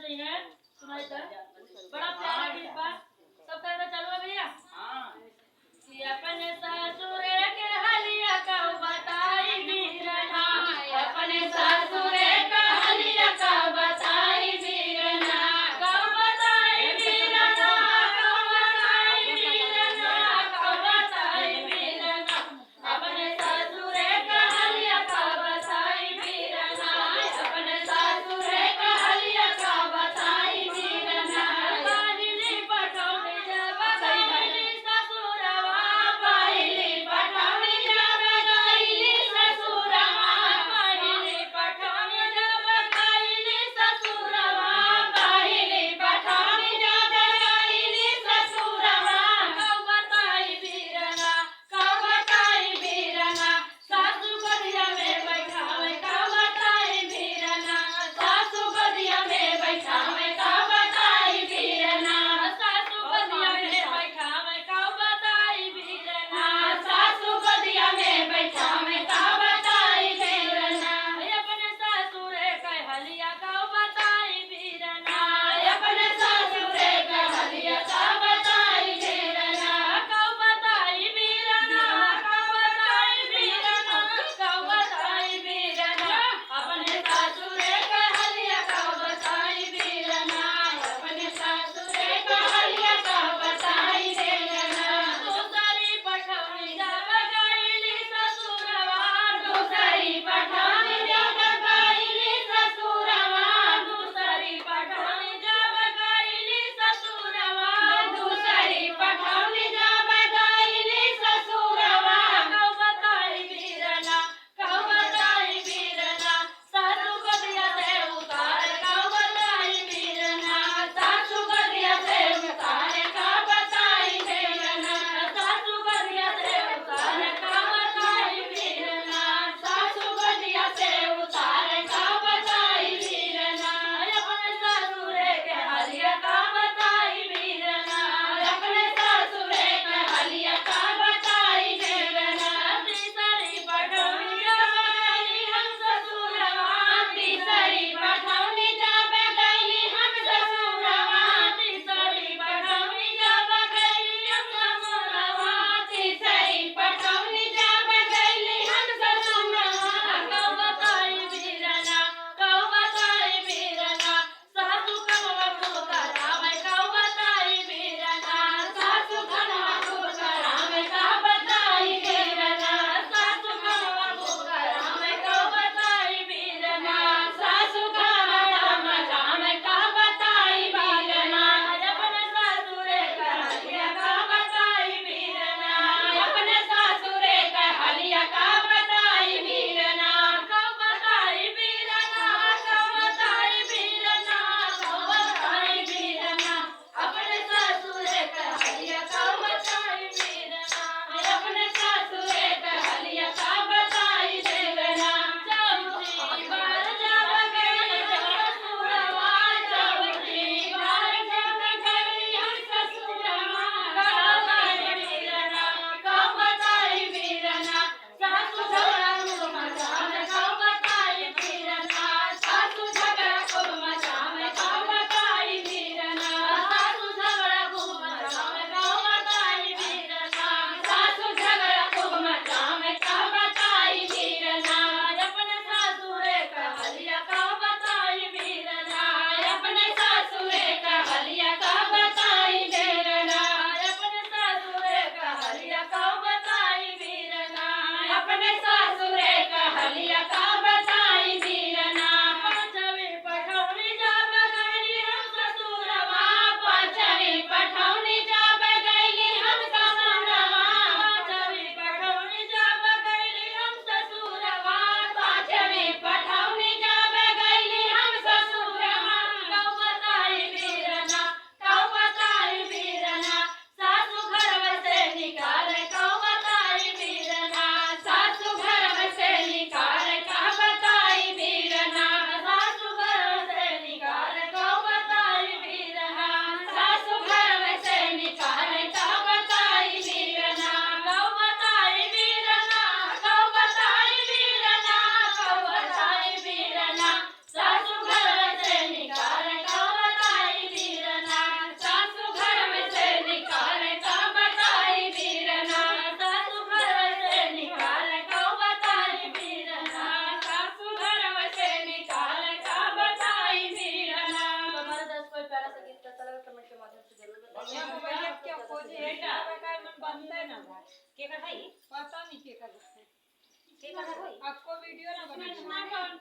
चाहिए सुनाई दे बड़ा प्यारा गीत बा सब तरह चालू है भैया हां कि अपने ससुर के हलिया का बताई बीरना अपने ससुर का हलिया का बताई बीरना का बताई बीरना का बताई बीरना का बताई बीरना अपने ससुर का हलिया का बताई बीरना अपने ससुर का हलिया का बताई बीरना पाहिली पटौनी जब गईली ससुरवा पाहिली पटौनी जब गईली ससुरवा पाहिली पटौनी जब गईली ससुरवा पाहिली पटौनी जब गईली ससुरवा कौ बताई बीरना सासु गदिया में बैठावे का बताई बीरना सासु गदिया में बैठावे का बताई बीरना सासु गदिया में बैठावे का बताई बीरना सासु गदिया में बैठावे का बताई बीरना अपने ससुर के हलिया का बताई बीरना अपने ससुर के हलिया का बताई बीरना का बताई बीरना का बताई बीरना का बताई बीरना अपने ससुर के हलिया का बताई बीरना अपने ससुर के हलिया का बताई बीरना दूसरी पठौनी जब गईली ससुरवा दूसरी पठौनी जब गईली ससुरवा दूसरी पठौनी जब गईली ससुरवा दूसरी पठौनी जब गईली ससुरवा कौ बताई बीरना सासु गदिया से उतार कौ बताई बीरना सासु गदिया से उतार का बताई बीरना सासु गदिया से उतार का बताई बीरना सासु गदिया से उतार का बताई बीरना अपने ससुर के हलिया का बताई बीरना अपने ससुर के हलिया का बताई बीरना तीसरी पठौनी जब गईली हम ससुरवा तीसरी पठौनी जब गईली हम ससुरवा तीसरी पठौनी जब गईली हम ससुरवा तीसरी पठौनी जब गईली हम ससुरवा कौ बताई बीरना सासु कमवा खूब करावे कौ बताई बीरना सासु कमवा खूब करावे का बताई बीरना सासु कमवा खूब करावे कौ बताई बीरना सासु कमवा मचावे का बताई बीरना अपने ससुर के हलिया का बताई बीरना अपने ससुर के हलिया का बताई बीरना कौ बताई बीरना कौ बताई बीरना कौ बताई बीरना अपने ससुर के हलिया का बताई बीरना अपने ससुर के हलिया का बताई बीरना चौथी बार जब गई ससुरवा चौथी बार जब गई हम ससुरवा कौ बताई बीरना कौ बताई बीरना सासु झगड़ा खूब मचावे कौ बताई बीरना सासु झगड़ा खूब मचावे कौ बताई बीरना सासु झगड़ा खूब मचावे कौ बताई बीरना सासु झगड़ा खूब मचावे कौ बताई बीरना अपने ससुर के हलिया का बताई बीरना अपने ससुर के हलिया का बताई बीरना अपने ससुर के हलिया का बताई बीरना अपने ससुर के हलिया का बताई बीरना पांचवी पठौनी जब गईली हम ससुरवा पांचवी पठौनी जब गईली हम ससुरवा पांचवी पठौनी जब गईली हम ससुरवा पांचवी पठौनी जब गईली हम ससुरवा कौ बताई बीरना सासु घर से निकाले कौ बताई बीरना सासु घर से निकाले का केकर है पता नहीं के कर केकर है कोई आपको वीडियो ना बना कृष्णा का